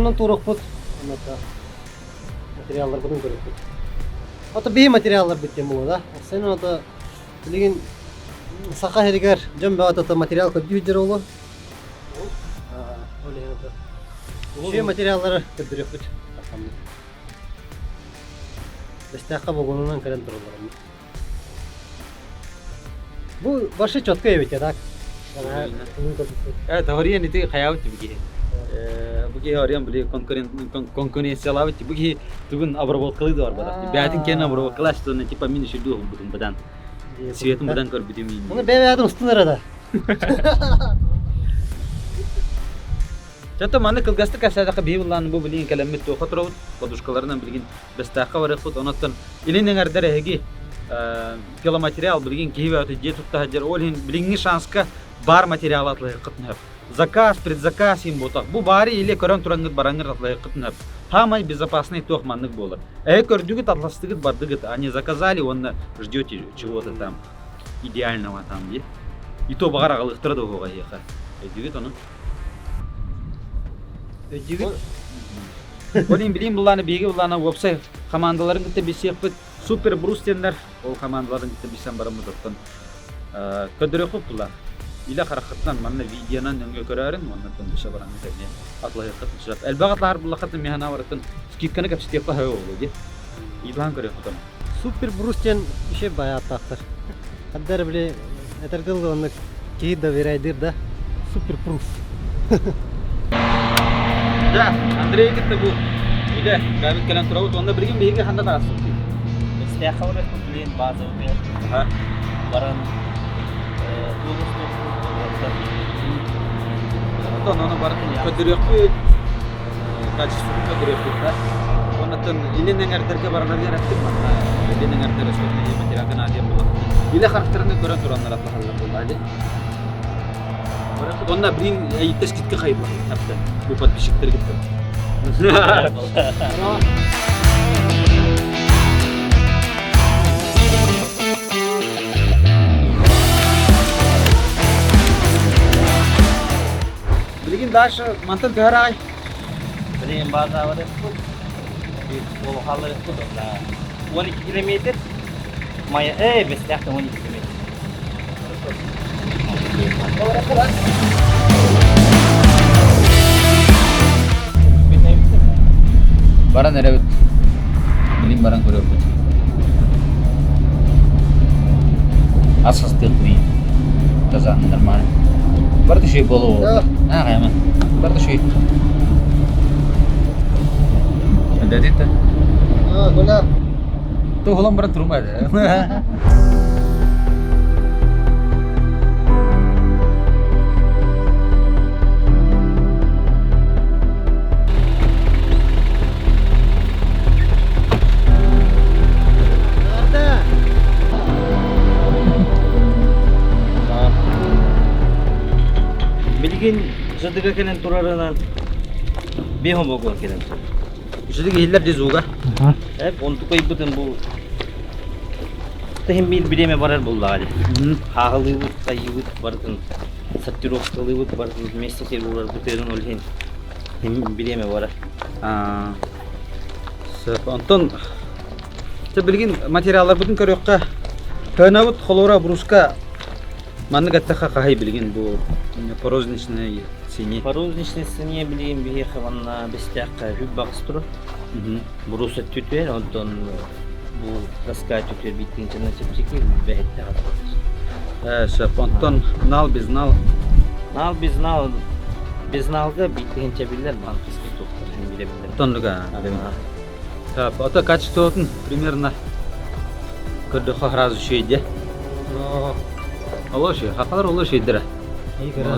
Onun turukput. Материаллар будun көрөкпүт. Ата бей материаллар биткен болу да. Сен ата билген сака херигер жөн ата материал көдү болу. Şey материаллары көдүрөкпүт. Бестака болгонунан көрөн турулар. Bu başı çötkü evet ya da. Evet, horiye niti hayat gibi. Bugi horiyan bile konkurensiyalı gibi. Bugi tugun обработкалы da var bada. Beytin kendi обработкалы açtığında tipa mini şudu budun badan. Siyetin badan kör bidim mini. Onu beyadın üstünlere de. Çato manı kılgastı kasada bir yıllan bu bilin kalamet to khatrawut poduşkalarından bilgin bestaqa var xut onattan ilin ngardare hegi пиломатериал билген кийбети же тутта хажар олин билинги шанска бар материал атлай кытнап заказ предзаказ им ботак бу баары иле көрөн турангыт бараңыр атлай кытнап хамай безопасный тохманнык болор көрдүгүт атластыгыт бардыгыт они заказали он ждете чего-то там идеального там и то багарагылыктыр да ого яка дигит onu дигит олин билим буланы беги буланы вебсайт командаларын кытта бесеппит Super Brustender o komandaların gitti bilsem baramı tuttan. Ködürü kuptular. İle harekatlan manna videodan önce görürüm ondan sonra dışa baran gitti. Atlayıp katmışlar. Elbette bu lakatın mihana varken skikkanı kapsıt yapar hava oldu. İlan görüyor kutan. Super Brustender işe bayağı taktır. Kadar bile etergil onu ki de veraydır da Super Brust. Ya Andrei gitti bu. İle gayet kalan turavut onda birgin beyge handa da asıl. Я хаврет блин базовый. Ага. Баран. То но бар көдүрөкпүт. Качысы көдүрөкпүт да. Онотон илинен ардерге баргандар яраттым мана. Илинен ардерге сөйдө материалдан адем болот. Иле характерин көрөн турандар атлахалар болду. Барак онда бир айтыш китке кайып тапты. Бу подписчиктер кетти. Bilgin daş mantan köray. Блин базовый. Ол халыр да. 12 километр. Мая без тяхта 12 километр. Баран эребит. Билим баран көрөбүт. Асас тылбый. Таза нормально. Бар düşey болу. Кайма. Бар düşey. Дадита. Гола. То холом баран турмайды. Bilgin жадыга келен турарынан бехом болгон келен. Жадыга хиллер дезуга. Онту кой бутын бу тем бил биреме барар буллар. Хагылыбыт, кайыбыт бардын. Саттировкалыбыт бардын. Мессетер булар бутерин олген. Тем биреме барар. Сөп Антон. Те билгин материаллар бүтүн көрөккө. Төнөбүт холора бруска манны гаттаха кахай билген бу порозничный синий. Порозничный синий билген бихеванна бестякка хүббакстур. Буруса түтер, онтон бу раска түтер биттинче начепчики бехетте катат. Сөп Антон нал без нал. Нал без налга биттинче билер банкиский токтор жөн биле билер. Тонлуга. Сөп ата качтотун примерно көрдө хахразы шейде. Олоши, хакалар олоши дира.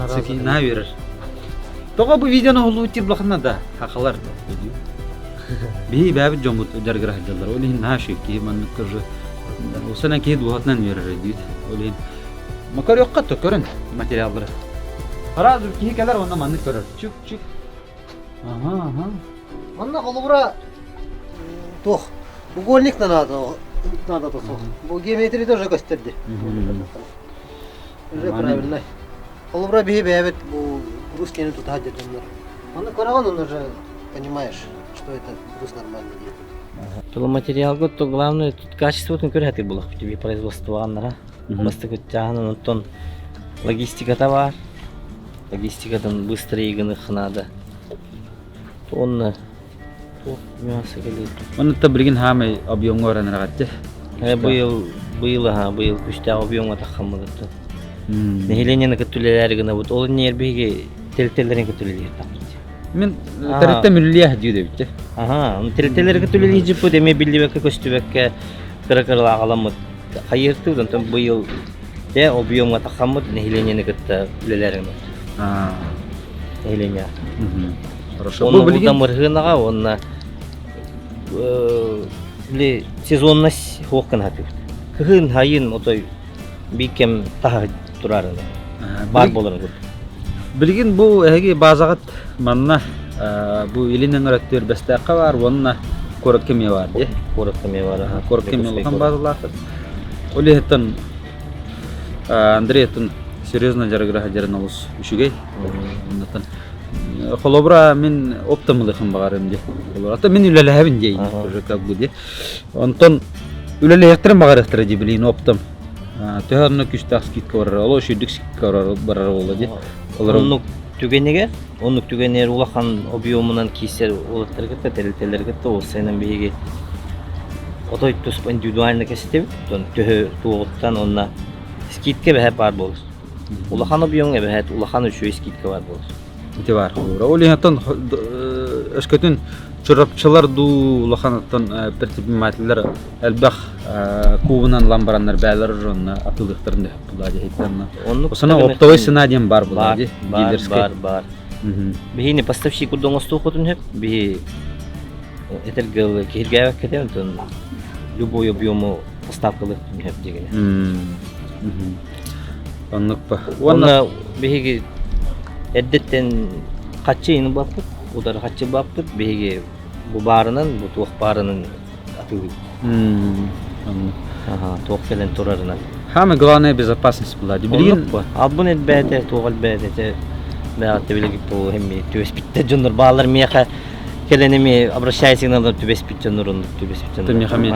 Цифи наверер. Тога бу видеону улуутир блахна да хакалар. Би бабы жомут жаргыра хаjallar. Олин наши ки ман көржө. Осана ки дуатнан верер дит. Олин. Макар жокка то көрүн материалдары. Каразыр ки келер онда манны көрөр. Чук. Ага. Анна голубра тох. Угольник надо то. Бу геометрия тоже gösterdi. Уже правильно. Голубра бие бебет бу русские тут хадят onlar. Аны караган onlar же понимаешь, что это груз нормальный едет. Пиломатериал год, то главное тут качество вот көрәтер булак тебе производство аннара. Бастык тягынан онтон логистика товар. Логистикадан быстро иганы надо. Тонна мясо келет. Онутта билген хамы объемга оранырагатты. Быйыл күчтә объемга такканмыды. Нехиленене көтүлеләр генә бут. Ол нербеге телтелерин көтүлеләр тапты. Мен тарихта мүллия дию битте. Ага, телтелер көтүлеләр җип бу деме билдибеккә көстүбеккә кырыкырла агаламыт. Хайырты онтон быйыл объемга такканмыды нехиленене көттә үлеләрен. Нехилене. Хорошо. Бу билген мыргынага онна биле сезонность хоккан хатып. Кыгын хайын отой бикем та турарын. Бар боларын күр. Билген бу эги базагат манна бу илинен өрөктөр бестакка бар, онна короккеме бар, де. Короккеме бар. Короккеме улган базалар. Олехтан Андрейтон серьезно жаргыра хажарын алыс үшүгей. Оннан холобра мен оптималыхын багарым ди. Ата мен үлелебин дей. Как буде. Онтон үлелехтерин багарыктыр ди билин оптим. Төһөрнө күчтак скидка бар. Ало шүдүк скидка бар болду ди. Онук түгенер улахан объемунан кисер улаттыргытта телтелергетте ол сенен биги отой туспа индивидуально кестеп, тон тугуттан онна скидка бе бар болду. Улахан объемга бе улахан үчү скидка бар болду. Ити бар. Олехтан эскөтүн чурапчылар ду улаханаттан предпринимательлер элбах кубунан ламбараннар бәлер жонна атылыктырын деп булады хейтанна. Осына оптовый сценарийм бар булады. Бар. Бихини поставщик удоңосту хотун хеп би этергел киргәвә кетем тон любой объему поставкалык хеп дигән. Оннукпа. Онна бихиги эддеттен качыйын бапты, удар качы бапты бихиги бу барынан, бу туак барынан атылы. Ага, туак келен турарынан. Самое главное безопасность булады. Билген абун этбәте, тугал бәте. Бәгатте билеги по хемми түбеспитте жоннор баалар мияка келенеми обращайся надо түбеспитте нурун түбеспитте. Ты Михамед.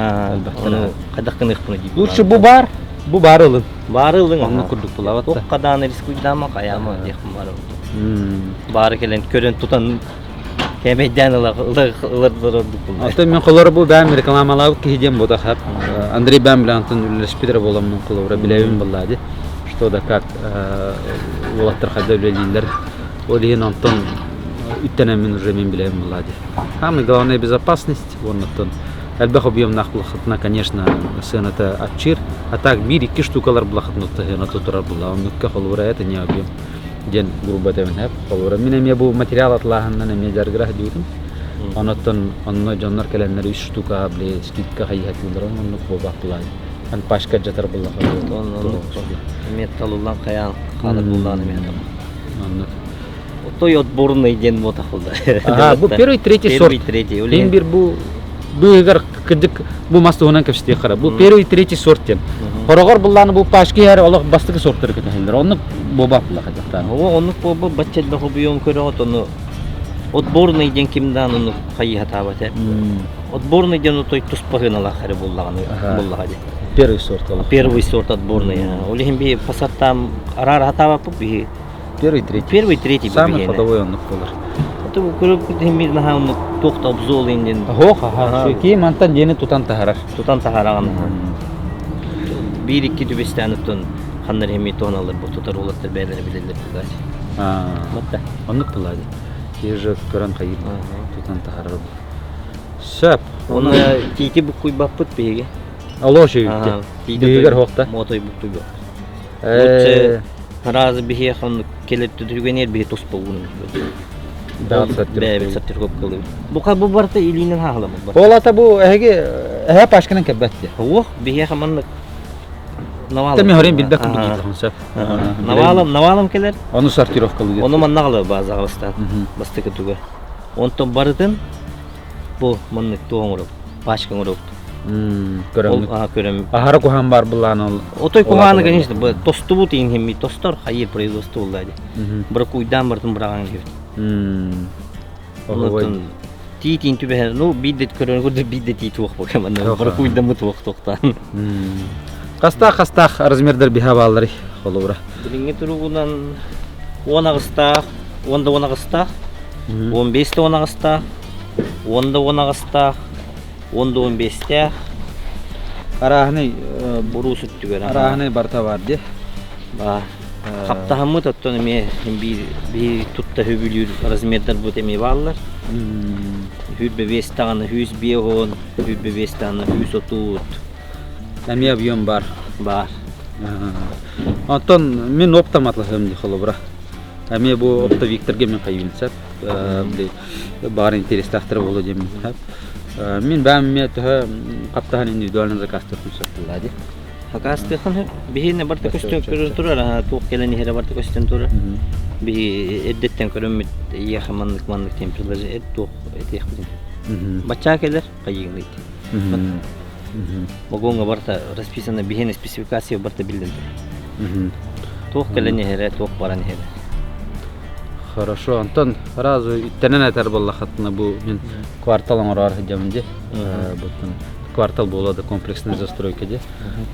Оны кадаккын ыкпыны ди. Лучше бу бар ылын. Бар ылын. Аны курдук булабат. Ток кадан рискуйдама каямы дехм бар. Бары келен көрөн тутан кемейден ылырдырдык булды. Ата мен колор бу бәм рекламалау кидем бу да хап. Андрей бәм белән антон үлешпидер боламын колора билебин булады. Что да как улаттар хадалелилер. Олин антон үттәнә мен уже мен билебин булады. Самое главное безопасность, оннан әлбәх объем нахлыхтна, конечно, сын это отчир, а так бир-2 штукалар булахтнутта, на тутура була. Он нукка холора это не объем. Ден грубо демен хап холора. Мен эме бу материал атлаһыннан эме жаргыра дидим. Анаттан анна жаннар келеннәр 3 штука биле скидка хайят булдырам, онны бу баклай. Ан пашка жатар була. Металлулан каян калыр булган мен. Анны. Той отборный ден мота булды. Ага, бу первый, третий сорт. Лен бир бу эгер кидик бу мастыгынан кепсте кара. Бу первый, третий сорттен. Хорогор булланы бу пашки яр Аллах бастыгы сорттар кетелер. Онны бу баклы хадактан. Онны бу бачет бу объем көрөт оны отборный ден кимдан оны хайя табата. Отборный ден той туспагын алахары буллаганы буллагы. Первый сорт Аллах. Первый сорт отборный. Олихим би пасаттам арар хатаба би первый, третий. Первый, третий самый ходовой онны булар. Это көрөп кемир наханы токта обзол инден. Ха, шуки мантан дени тутан тахарар. Тутан тахараган. 1-2 төбестәнтен ханнар хеми тоналар бу тутар улаттар бәйләре билелер булды. Матта. Онны булады. Кеже көрән кайып тутан тахарар. Шап. Оны тике бу куй баппыт беге. Алло шевитте. Дигер хокта. Мотой бу туйбу. Разы бихе хан келет түгенер бихе тоспа уны. Бәбе саттыр коп кылды. Бу кабы барта илинен хагаламы бар. Олата бу эге пашканын кебетте. Ох, бихе хаман навалым. Теме хорен билбек билди хансап. Навалым келер. Аны сортировкалы. Оны маннагалы базагыстан. Бастык түгө. Онтон бардын бу манны тоңуруп, пашкаңуруп. Көрөм. Ахара кухан бар буланы. Отой куханы, конечно, тосту тиин хеми тостор хайыр производство булды. Бир куйдан бардым браган кеп. Онтон тиитин түбе, ну бидет көрөнгөрдө бидет ит туак бакаман. Бара куйда мы туак токтан. Кастах размердер бихабаллары холура. Билинге туругунан 10 агыстак, 10 агыстак, 15 агыстак, 10 агыстак, 15 Арахны буруу сүттүгөр. арахны барта бар де. Ба. Каптахамы тоттон эме би тутта хөбүлүр размердер бут эме баллар. Хүббе вестаганы 100 биогон, хүббе вестаганы 130 Эми объем бар. бар. Антон мен оптоматласам ди холобра. Эми бу опта Викторге мен кайылсап, бли бар интерес тахтыр болду дем. Мен бәмме тө каптахан индивидуальный заказ турсак ди. Хакастыхан бихине барта көстөн көрөр турар, тук келени хере барта көстөн турар. Би эддеттен көрөмөт яхаманлык манлык температура тук этек бизин. Бача келер кайыгыйт. Могонга барта расписана бихине спецификация барта билден. Тук келени хере тук баран хере. Хорошо, Антон, разу иттенен айтар боллахатына бу мен кварталың орар жамынде. Бутун квартал болады комплексный застройка де.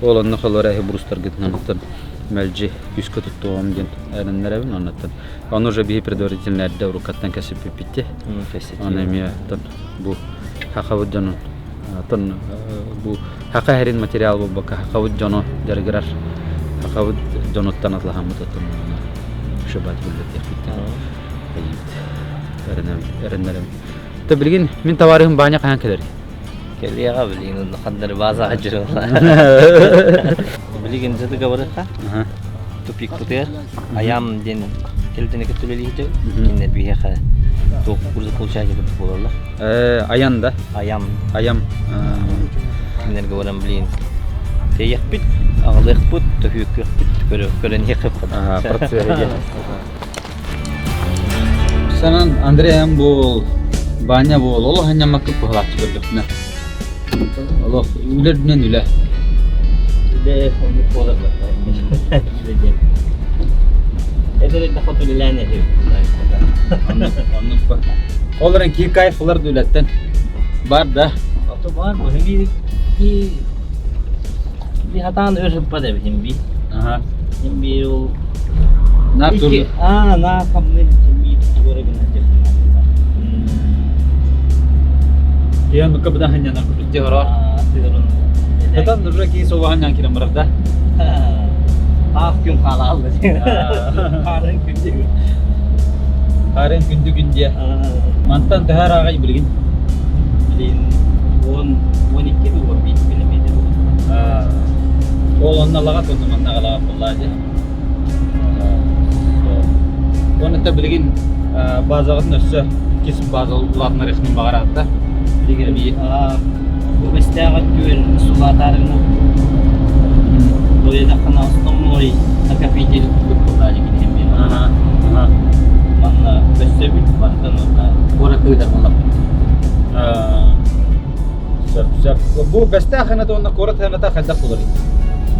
Ол онны холора брустар гитнан Антон мэлжи күскө туттуам ден эреннеребин оннан. Он уже би предварительно отдав рукаттан кесип питти. Аны ми Антон бу хакавыт жанын. Антон бу хака херин материал болбака хакавыт жано дергерар. Хакавыт жоноттан атлахамыт Антон. Шабат билдет эреннерем. Та билген мен товарым баня каян келер. Келияга билген кандай базага жүрөм. Билген жадыга баракка. Тупик тутер. Аям ден телдене кетелели жеп. Кине бияха. Ток курсы получайчы деп болалар. Аян да. Аям. Кинерге барам билген. Теяк бит, агылык бит, төһүк бит, көрөн якып. Процессе. Санан Андреям бул баня бул ол хanya макып халат көрдөкнө. Аллах үлерден үле. Де фонд болар. Эдер да фото лелене деп. Аннык бар. Оларын ки кайфлар дөлөттен бар да. Фото бар, бу ки би хатан өшүп паде бим. Химби ол На тур. На камны химби көрөгөн деп. Ян мукабда хanya на кутте хорор. Хатан дурра ки сован ян кирем барда. Күн калалды. Карын күндү Мантан тахар агай билген. Билин 12 доллар бит километр. Ол онна лагат онна манна галагат боллады. Оны та билген базагын өссө кесип базаларына рехмин багаратта. Билген би бу бестага күн сулатарын доеда кана основной накопитель боллады ким. Манна бестебит бартан ора кыйдар боллап. Бу бестахана да онна корат та хадда болори.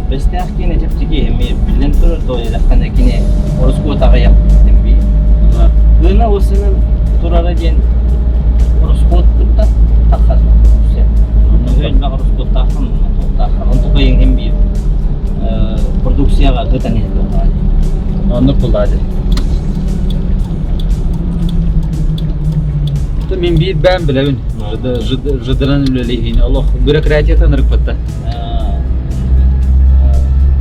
Бестах кине тептиги эми билен турар доеда кана кине оруску тага яптым би. Гына осынын турара ден оруску тутта таккан. Нөйн ба оруску таккан, он тукайын эми продукцияга гытан болду. Онны болду. Мен бит бәм билебин. Жыдыран үлелейин. Аллах бюрократиятан ырыкпатта.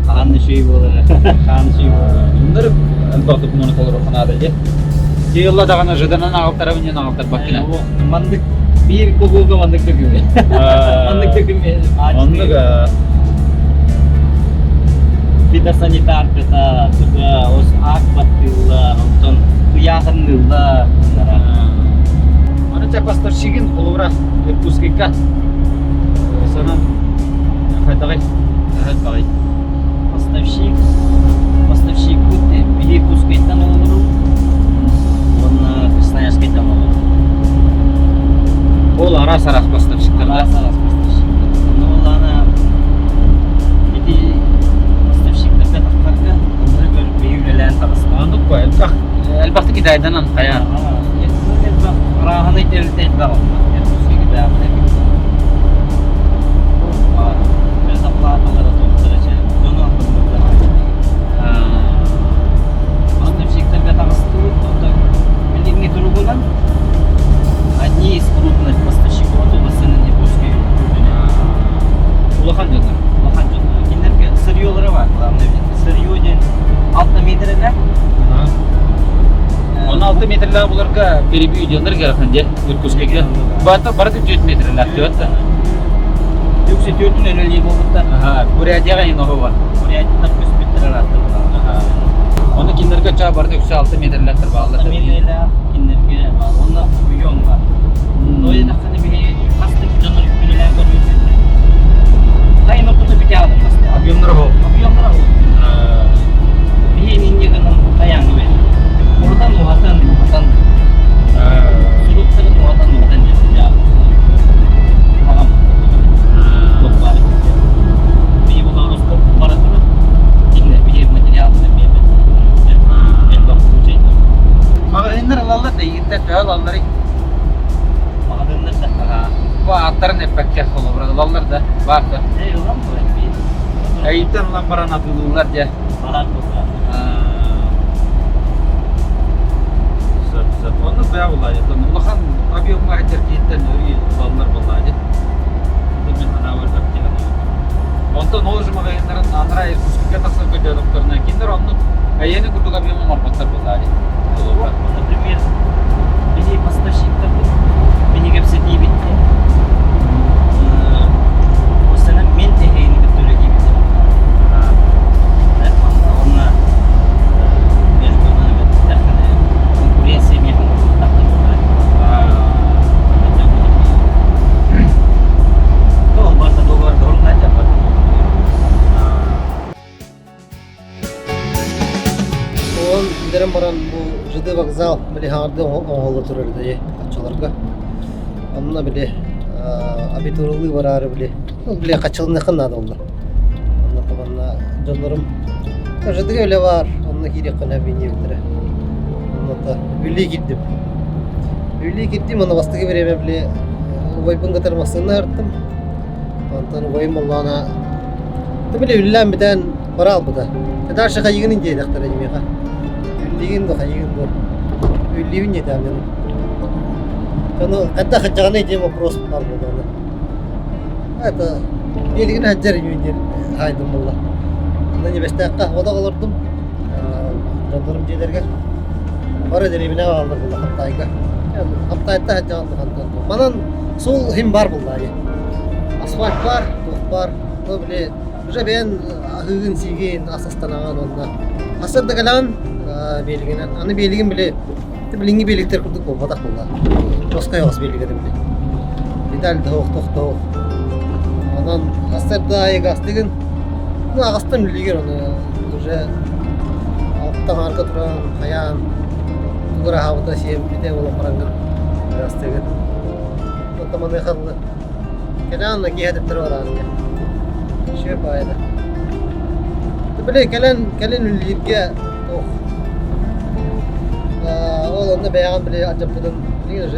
Канды шүй болар. Ныр албакты моны колор ханада же. Кыйылла дагана жыдыран агылтара менен агылтар бакина. Мандык бир көгөгө мандык төгүмө. Мандык төгүмө. Мандык фитосанитар пета туга ос ак баттылар, онтон кыяхындылар. Ана поставщигин колора выпускника. Санан хатагай. Поставщик будет били пускайтан олору. Он красноярскайтан олору. Ол арас поставщиктар. Арас поставщик. Но ана бити поставщиктар петакка бир бейүлелен тарасына. Андык кой. Албакты кидайдан кая. Раханы телтет бар. beğendim. Biraz aplatalara toplanacak. Onu anlatırlar. Поставщиктерге таныстырып, билигине тургунан одни из крупных поставщиков Улассынын Японской. Улахан жолдар. Улахан жолдары. Кинерге сырьёлары бар. Главное, сырьё ден 6 метрлер. 16 метрлер буларга перебий жолдар керек же. Иркутскеге. Барды 4 метрлер төттө. Yüksek ödün öyleliği bollukta. Aha, Бурятияга иного бар. Buraya da köspetler attı. Onu kinderge çağ barda 6 metreler bağlı. Meyle kinlerge var. Onda uyum var. Noyda da hani bir hasta canlı yükünler görüyorsun. Aynı noktada bir kağıt hasta. Объемları bu. Объемları o. Bir ninja kadın dayan gibi. Oradan muhatan. Sulukların muhatan cesin ya. Tamam. Çok var. Bir bu doğrusu para tutup dinle bir materyal bir Magazinler alanlar da yiğitler çoğal alanları. Magazinler de. Bu atların efekti olur burada alanlar da var da. Ne yoldan mı böyle bir? Eğitim lan baran atılırlar ya. Baran toprağı. Zat onu bayağı olaydı. Ulakan abiyonga terkiyetten öyle alanlar olaydı. Demin ana var da gelen. Ondan o zaman magazinlerin andra Irkutsk'e taksak götürdü doktoruna. Kinder onu yeni kutu abiyonga marpatlar olaydı. Например, бери поставщик бeni гепсети битти. O sene men teheyini götürüyor gibi. Onunla mecburen evet derken konkurensiye mi yapalım? Doğal varsa dolar doğrudan yapar. Он идерен баран бу ЖД вокзал биле харды оңоло турурду же качаларга. Анна биле абитурлы барары биле. Биле качылыныкын нада олар. Анна табанна жолдорум ЖДге биле бар. Анна кире кана бини битире. Анна та биле кирдим. Биле кирдим аны бастыгы береме биле вайбын катармасына арттым. Антан вайым Аллана. Биле үллән биден барал буда. Дальше кайгынын жей дактар эжмега. Үллигин до кайгын до. Үллигин жей дам мен. Жана катта хачаганы жей вопрос бар буда. Это белгин хаджар юнер хайдым булла. Анда не бестакка ода калырдым. Жолдорум жейлерге. Бара деребине алдыр булла Хаттайга. Хаттайда хаджаганы кантан. Манан сол хим бар булла. Асфальт бар, тоқ бар. Ну биле уже ben hıgın sigen asastanagan onda. Asarda kalan belginen. Anı belgin bile bilingi belgikler kurduk bu badak bulda. Toska yos belgiledim bile. Bidal toq. Ondan asarda ayı gastigen. Bu ağastan bilgiler onu. Уже alttan arka duran hayan. Tugura havada şey bir de ola parangır. Gastigen. Otomanı kaldı. Kenan da giyadetler var anne. Şey bayda. Böyle gelen ülke oh. Oğlanda beyan bile acaba dedim. Niye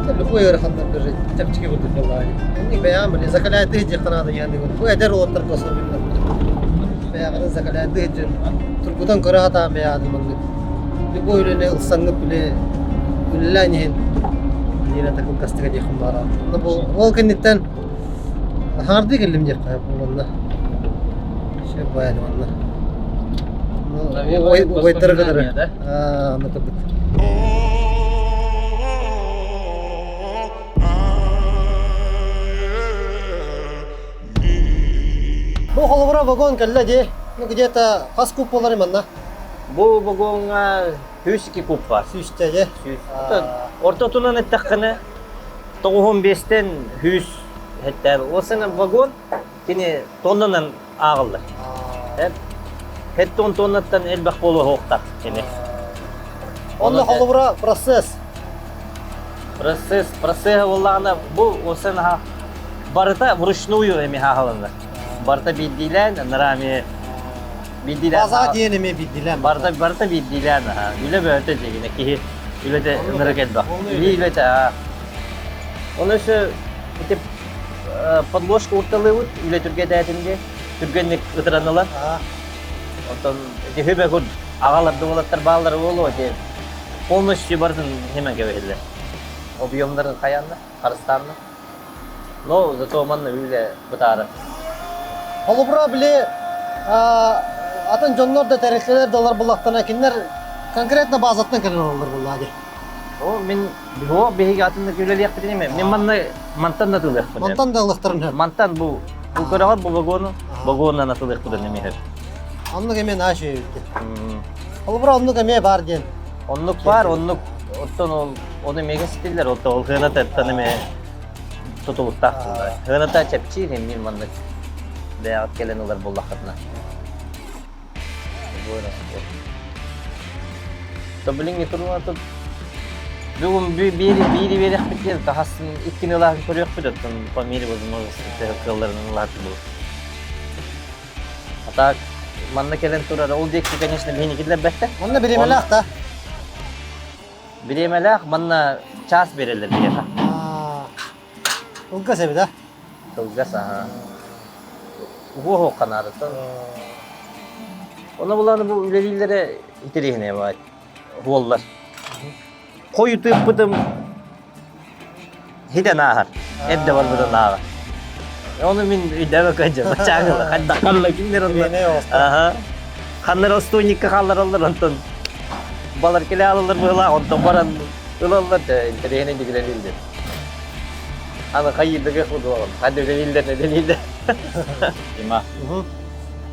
tabii bu yere kadar böyle tepki vurdu vallahi. Ni beyan bile zakalaydı hiç kanadı yani. Bu eder otur kosu bilmem. Beyan zakalaydı hiç. Turkudan kara hata beyan mandı. Bu öyle ne sanıp bile üllenin. Yine takım kastıga yakın var. Bu volkanitten hardı gelim diye bununla. Şey bayağı bununla. O oytar kadar. Anladım. Bu holbura vagon kalla je. Ne где-то kaç kup olur manna? Bu vagonga 102 kup var. Süste je. Orta tunan ettakını 95'ten 100 hektar. O sene vagon yine tonlanan ağıldı. Hep tonlattan elbak bolu hoqta yine. Onda holbura proses. Процесс vallahi bu o sene ha barıta вручную эми хагылынды. Барта биддилен, нарами биддилен. Baza diyeni mi bildilen? Барта биддилен ha. Üle böyle degine ki üle de nırık etbak. Üle de ha. Onu ise itip подложка урталыбыт, үле түрге дәтинде, түргенlik ытыраналар. Ondan höbe gud ağalar doğalatlar bağları olu diye. Полностью бардың немен кебелер. Объемдарын каянда, карыстарны. Но зато манна үле бутары. Холубра биле атын жоннор да тарихчилер долар булактана кинер конкретно базаттан келген олар булады. О мен бо беги атында үлелек бирем. Мен манна мантан да тулык. Мантан да лыктырын. Мантан бу көрөгөр бу вагоннан атылык бирем мехер. Анны кемен аш үйүттү. Холубра анны кеме бар ден. Онлук бар, онлук оттон оны мега стиллер, отто ол хыната таныме тутулук тактылар. Хыната чепчи мен манна беят келен олар буллакатна. То билинги турма то бүгүн бири берек биткен тасын 2 жылдан көрөк бүтөт по мере возможности кылларын лат бул. Ата манна келен турар ол декти конечно меникилер бетте. Манна биремелак да. Bilemelek bana ças verirler diye. Ulka sebi da. Tulgas ha. Bu kanarı. Ona bulanı bu ülelilere itirihine var. Huollar. Koyu tıpıdım. Hide nahar. Edde var burada nahar. Onu min ideme kaçacağım. Çağırlar. Hadi dakarlar kimler onlar. Aha. Kanlar ostonikka kallar onlar ondan. Balar kele alırlar böyle, ondan baran ılallar da intereyene gidilebildi. Ana kayırdı ki kudu oğlum, hadi öyle ne delildi. Ima.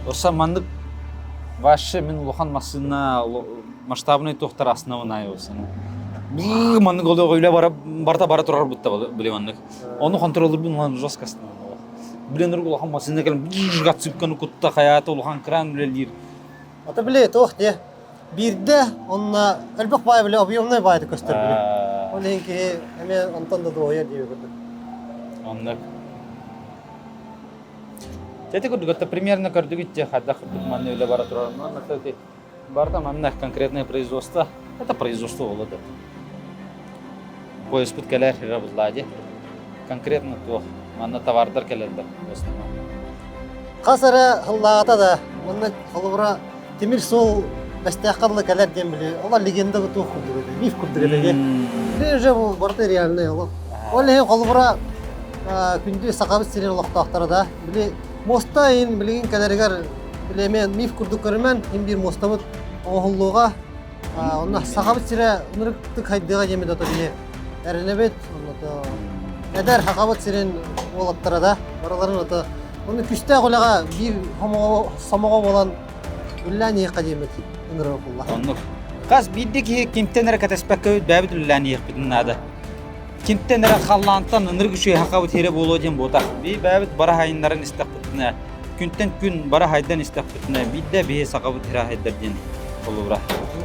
Орса мандык ваше мен улахан масына масштабный тохтар основная болсын. Бу мандык оло ойлап бара турар бутта биле мандык. Оны контролдор бун жесткость. Биленер улахан масына келем гатсыпканы кутта хаята улахан кран билелир. Ата биле тох де. Бирде онна элбек бай биле объемный байды көстөрдү. Онен ки эме антан да дое деп көрдү. Онда. Тети көрдүк примерно көрдүк те хадда кырдык маны эле бара турар. Мына барда мына конкретное производство. Это производство болот. Поиск келер работлади. Конкретно то мына товардар келерди в основном. Касара хыллата да мына холбура темир сол Бестякаллы келер дем биле. Алар легенда гы тох курдук. Миф курдук эле. Бир же бул барты реальный алып. Ол эң холбура күндү сакабыт сирен локтактары да. Биле моста ин билген келергер биле мен миф курдук көрмөн. Ин бир мостабыт оңоллуга онна сакабыт сире нырыкты кайдыга жеме да биле. Эренебет онда эдер сакабыт сирен олаттары да. Бараларын ата. Оны күстө голага бир самого болан Уллани кадимет инрапулла. Оннук. Каз биддики кимтенер катаспакка бабит уллани биднада. Кимтенер халлантан ныргүшү хакабыт тере боло дем бота. Би бабит бара хайындарын истакпытына. Күнтен күн бара хайдан истакпытына. Бидде бе сакабыт тере хайдар ден. Болура.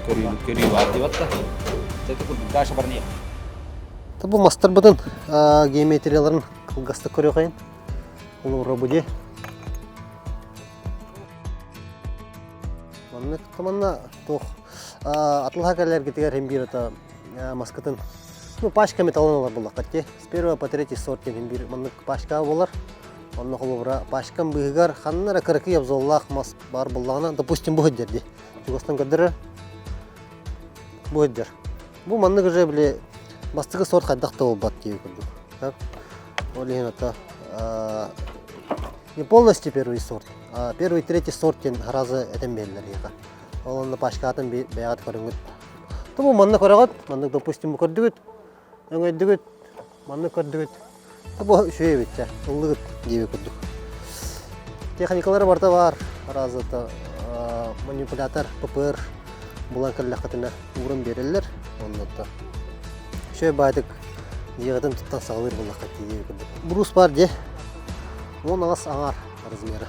Көрү бар деп атта. Тети кул даша барны. Табу мастер бутун геометрияларын кылгаста көрө кайын. Улура буде. Таманна тох атылга келерге тегер хембир ата маскатын. Ну пачка металлоналар булакка те. С 1 по 3 сорт хембир маннык пачка болар. Онны холубра пачкам быгар ханнара кыркы ябзоллах мас бар буллагына, допустим, бу хеддерди. Чугастан кадыр бу хеддер. Бу маннык же биле бастыгы сорт кайдакта болбат деп көрдүк. Так. Олен ата не полностью первый сорт. Первый и третий сорттен разы этембеллер яка. Олонда пачкатын бегат көрүнгөт. Табу манна көрөгөт, манна допустим көрдүгөт. Өңөйдүгөт, манна көрдүгөт. Табу шөйбөт, ыллыгыт деп көрдүк. Техникалары барда бар. Разы манипулятор, ППР булан келлекетине урун берелер. Онда шөй байдык жыгытын туттан сагылыр булакка деп көрдүк. Брус бар де. Он ас аңар размеры.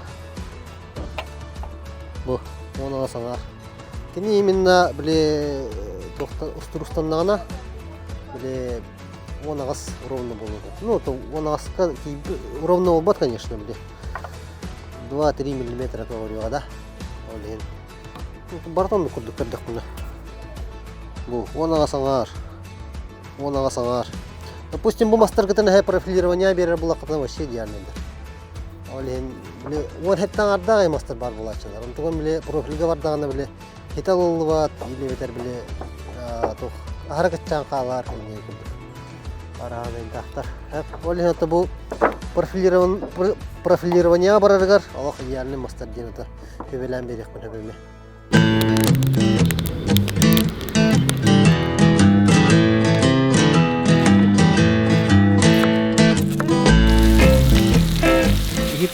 Бу, он ас аңар. Кини именно биле уструстаннагына биле он ас ровно болот. Ну, то он аска ровно болбот, конечно, биле. 2-3 мм говорю, да? Олен. Бартон курдук көрдүк муну. Бу, он ас аңар. Он ас аңар. Допустим, бу мастер гытын профилирование берер була кытына вообще идеально. Олен биле он хеттан ардагы мастер бар булачылар. Онтон биле профилге бардагына биле хиталылбат или бетер биле тох харакатчан калар эне күлдүк. Арамен тахтар. Олен ата бу профилирование бараргар Аллах идеальный мастер денета көбелән берек менә белме.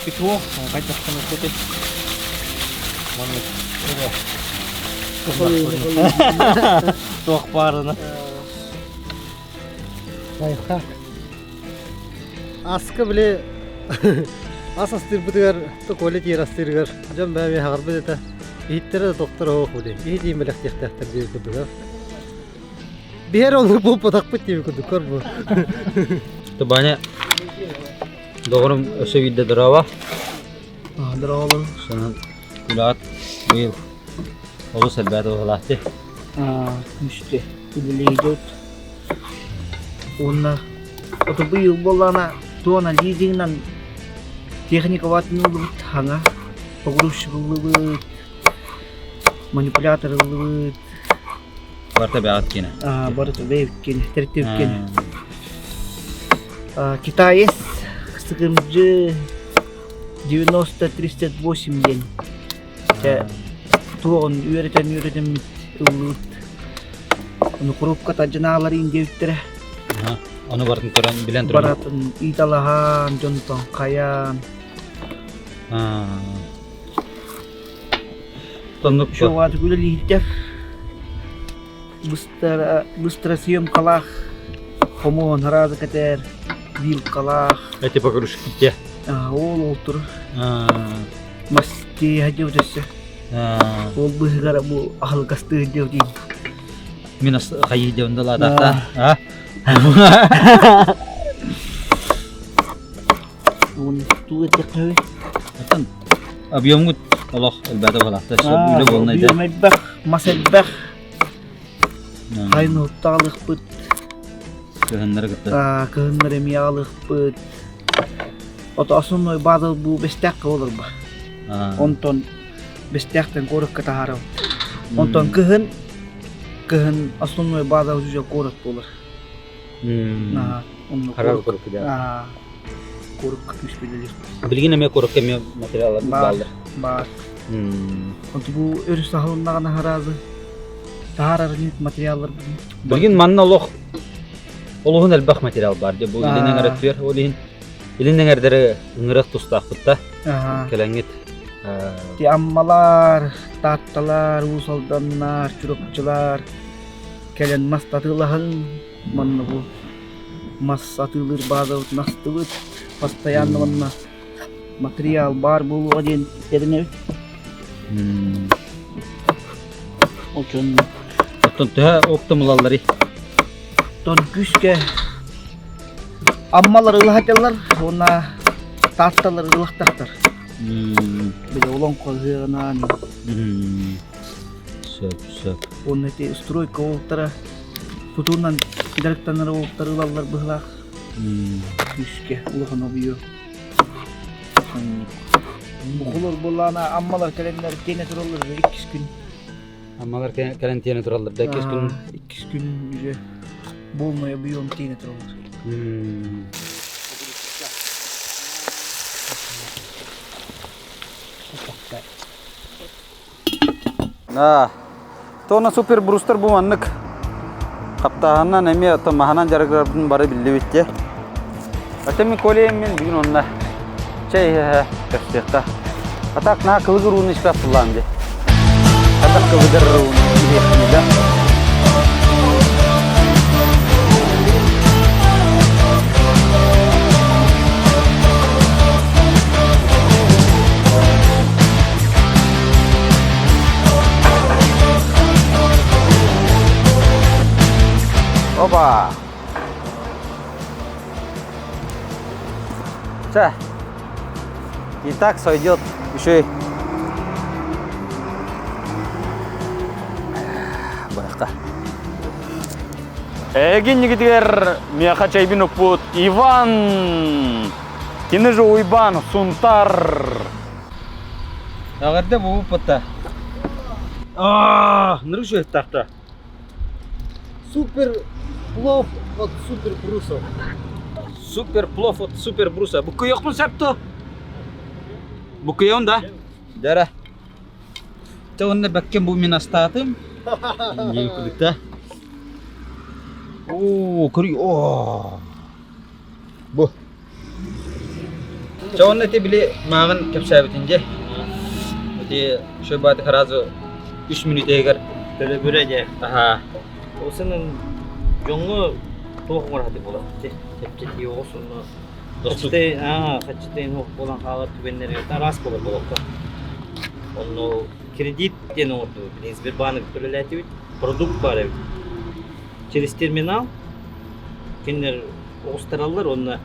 Пекло, хотя что на коте. Можно. Тох парына. Лайфхак. Аска биле ас астырбыдыгар то коле тир астыргар. Жан бәме хагырбы дета. Иттере доктор ох биле. Ити мелек тектәктер дип күдүгә. Бер олы бу патак бит дип күдүк бу. Табане Doğrum öse vidde drava. Дравалын. Şunun kulat bir olus elbette olahtı. İşte bileydi. Onlar o bu yıl bolana tuana leasing'dan техника ватны ulup hanga pogrush ulup manipülatör ulup Varta beat kine. barıt bevkin tertipkin Китаец sıkıncı 90-38 gen. Tuğun üreten ulup onu kurup kata canaları indevittere. Onu bartın tören bilen tören. Baratın italahan, contoh kayan. Tonluk Şu vakti gülü lider. Bıstra kalah. Komon harazı kater. Bil kalah. Eti pakaruş gitti. Ol otur. Masti haja udası. Ol bıhgara bu ahal kastı haja udin. Minas kayı devinde la tahta. Onu tuğ tekrar. Atan abiyomut Allah elbette olahtı. Şöyle bolnaydı. Abiyomut masedbek. Haynu tağlık bıt. Kıhınları gitti. Kıhınları miyalık bıt. Oto aslında bazı bu bestek olur ba. Onton bestekten koruk kata harav. Onton kıhın aslında bazı ucuca koruk olur. Onu Harar koruk gider. Koruk kıtmış bilir. Bilgin eme koruk eme materiallar baldır. Bar. Onto bu örü sahalında kana harazı. Taharar nit materiallar. Bilgin manna Allah. Oluğun elbaq material var diye bu ilinin öğretver. İlinin erdere ıngıraq tustaq butta. Kelengit. Ammalar, tahtalar, usaldanlar, çurukçular. Kelen mas tatılahın manna bu. Mas atılır bazı nastıvıt. Pastayanlı manna. Material bar bu odin edine. Oçun. Otun tühe optimalalları. Ton küske. Ammalar ılahateller. Ona tahtalar ılahtaktar. Bir de ulan kozuyana. Söp. Onu te stroyka oltara. Tutunan kidaraktanlara oltara ılallar bıhlak. Küske. Ulahana biyo. Bukulur bulana ammalar kalemler tene turulur 2 gün. Ammalar kelen tiyene turallar. 2 gün. 2 gün yüce. Bulmaya biyon tene turulur. Tona super brewster bu manlık. Kaptahanna nemi ata mahanan jaraglardan bari bildi bitti. Atemi kolye men bugün onunla şey kastıkta. Atak na kılgır unu işbap kullandı. Atak kılgır unu işbap. Opa. Итак, сойдет еще и барахта. Эгин нигидер мияха чайбин упут Иван. Кини же уйбан сунтар. Агырда бу пата. Нырыш тахта. Супер плов от супер брусов. Супер плов от супер бруса. Бу кыйыкмын сапты. Бу кыйын да. Дара. Тонна баккен бу мен астатым. Инжей кулыкта. Кuri. Bu. Çoğunla te bile mağın kepsabitince. Öte şu batı harazı 3 minut eğer. Böyle böylece. Aha. O senin jongu toğun var hadi bola. Tepki olsun. Kaçtayın o olan halat tübenleri de rast olur bolakta. Onu kredit diye oldu. Biliniz bir bank türleti produkt var. Через terminal kinler Avustrallar onunla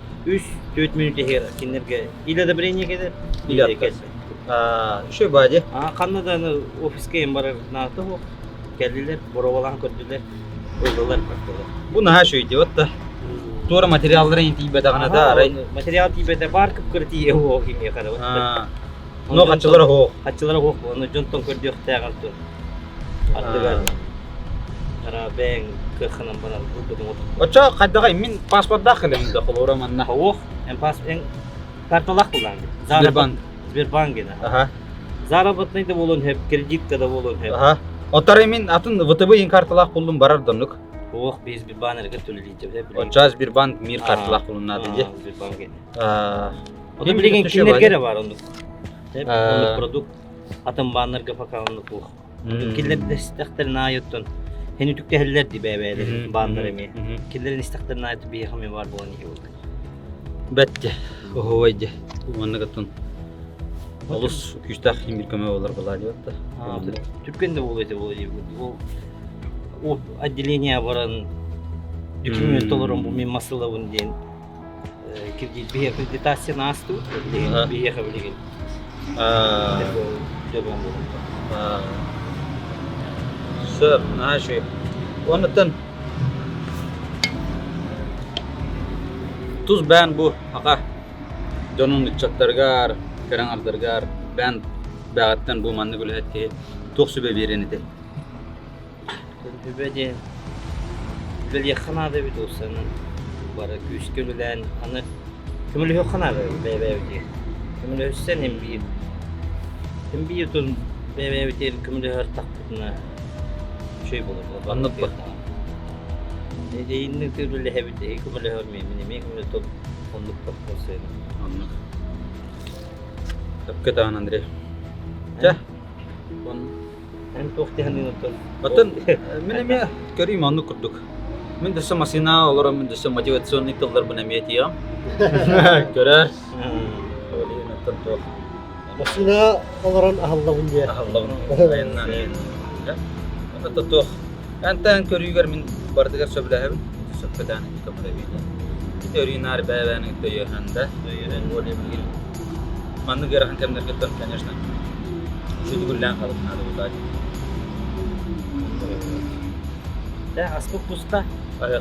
3-4 minut eğer kinlerge ile de birine gelir. İle de. Şu bacı. Kanada'nın ofiske embarar naatı o. Geldiler, boravalan kördüler. Öldüler baktılar. Bu naha şu idi da. Doğru materyallara inti bedağına da aray. Materyal tibete var kıpkırtı o kimye kadar. No kaçılara ho. Kaçılara ho. Onu jonton kördü yok tağal tür. Attılar. Ara ben kırkının bana vurdum otur. Oça kaddaga min pasport daxilinde xolora manna. Oh, en kartalak kullandı. Sberbank gene. Aha. Zarabatnaydı bolun hep, kreditka da bolun hep. Aha. Otar min atın VTB in kartalak buldum barar dönlük. Oh, biz bir banerge türleyeceğiz hep. Oça bir bank mir kartalak bulunnadı diye. Sberbank gene. O da Hem bilgin tüşe kinler var. gere var onun. Hep onun produkt. Atın banerge fakanlık oh. Killer de isteklerini ayıttın. Henüz tükteheller di bebeğleri, banları mı? Killerin isteklerini ayıttı bir yıkımı var bu onu iyi oldu. Bette. Oho vaydı. Bu manna gatun. Olus küstah bir köme olur bala diyor da. Türkiye'de oluyor o отделение varan dökümü tolorun bu min masala bunun diyen bir akreditasyon astı bir yakabilir. Sir, nah şey. Ondan tuz ben bu aka jonun çatlargar, karangardargar ben bağattan bu manne gül etti. Toksube bereni de. Böyle yakına da bir dostlarının var güç gönülen anı kümülü yok kanal bebe kümülü sen hem bir yutun bebe kümülü her takpına şey bulur. Anlat bak. Dediğinde türlü hep de kümülü hörmeyim ne kümülü top onluk bakmasın. Anlat. Tapkatan Andre. Ya. Hem toktihan dinotun. Batın minime köri mannu kurduk. Min desa masina olur min desa motivasyon iktalar bana miyetiyam. Görer. Öyle natan to. Masina olaran ahallabın diye. Allah'ım. Aynen. Ya. Natan to. Antan körüger min bardagar söblehim. Söbeden kamera video. Teori nar bebeğin toyuhanda. Toyuhan böyle bir mannu gerahan kemler gittim конечно. Şu güllen kalıp nadı bulay. Da aspuk pusta.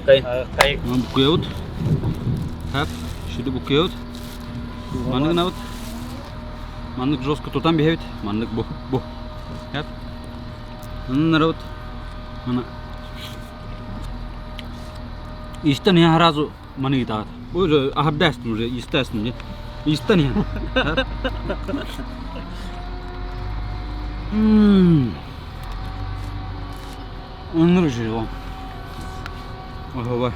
Kayın. Kayık. Bukuyut. Hep. Şimdi bukuyut. Manlık navut. Manlık жестко tutan bir hevit. Manlık bu. Hep. Manlık navut. Mana. İstan ya harazu manı itaat. Bu ahabdasın уже istasın ya. İstan ya. Onları şey o. Oho var.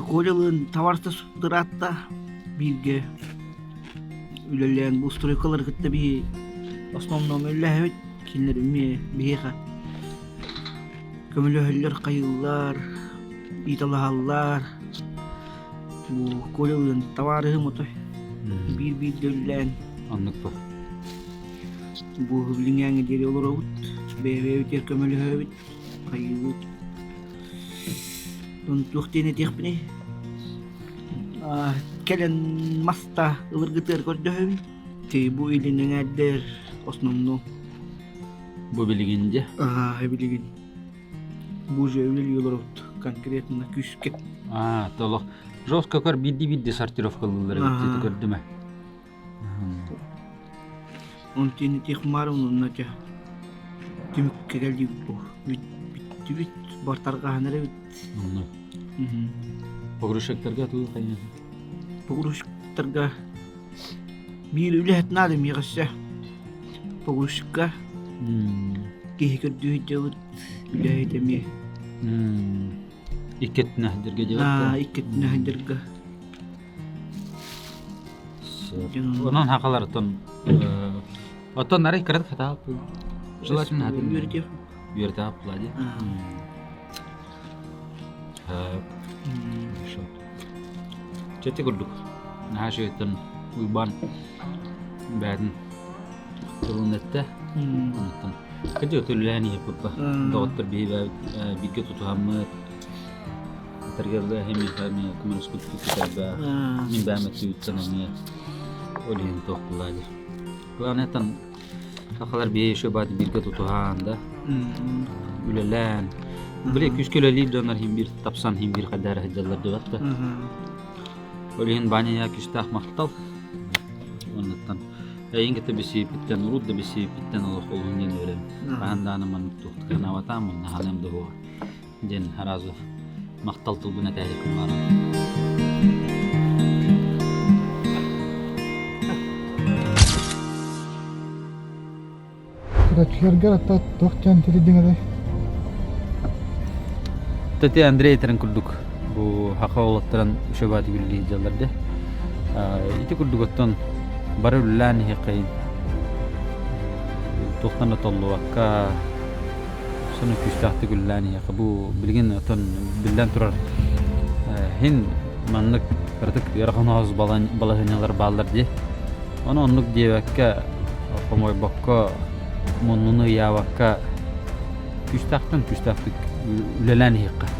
Kolyaların tavarsta sudratta bilge üleleyen bu stroykalar gitti bir osmanlı öyle kinler mi bir kömülühüller kayılar italahallar bu kolyaların tavarı mı bir dölen Anlık bu. bu hıblingen geri olur avut bebe biter kömülühü kayılı untuk tini tiap ni kalian masta ılırgıtır gördüm ki bu ilin ngader osnomno bu bilgince. Bilgin. Bu jövlel yolorut конкретно küsket. Толох. Жестко көр бидди сортировкалылары битти көрдүмө. Он тени техмарым унача. Тимик келди бу. Бит бартарга ханары бит. Погрушектерге туу кайын. Погрушектарга бир үлет надым ягыша. Погрушка. Кехкердү жабыт. Үлетеме. Икетне дерге жабат. Икетне хандырга. Онон хакалар отон нарай кырат хата. Желательно хата. Берде аплади. Хорошо. Чети гурдук. Нахашетен уйбан бәдін тұрылнетті. Онықтан. Кәде өтіліләні епіпі. Дауыттыр бейге тұтуғамы. Тәргелі хемі күмін ұскүт күттәрбі. Мен бәмәтті үттен әме олейін тоқпыладыр. Главнеттен қақалар бейе шөбады бейге тұтуғанда. Үлелән. Біле күскелі лейдонар хем бір тапсан хем бір қадәрі хәджалар дұғатты. Олейін баня күсті ақмақтал. Онықтан. Эйнгете бисипиттен, урудда бисипиттен олох олуңнен өрем. Баһандааныман тухтыган аватамын, наханем дұғуа. Ден харазы мақтал тұлбына тәйекім барым. Күрәчләргә ата тоқтан тиридиңәдә. Тәте Андрей терен күрдүк. Бу хака олаттыран шөбаты гүлли жалларда. Ити күрдүгөттөн бары үллән хикәй. Тохтана толлуакка соны күстәхте гүллән хикәй. Бу билген отон билдән турар. Хин маннык бирдик яргыназ балаһыналар баллар ди. Аны онлук диевәккә комой бакка монуны явакка күстәхтен үллән хикәй.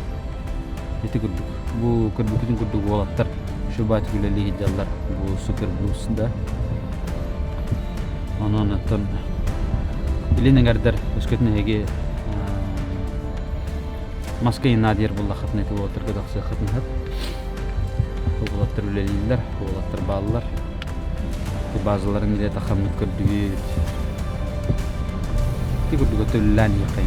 Ити күрдүк. Бу күрдүктен күрдүк болаттар. Шөбат гүлли жаллар бу супер блусында. Анан аттан илинегердер өскөтнеге Москва надир булла хатны тип отырга даксы хатны хат. Булаттар үлелилер, булаттар баллар. Ки базаларын иле тахамны көрдүгү. Ки көрдүгө төллән якай.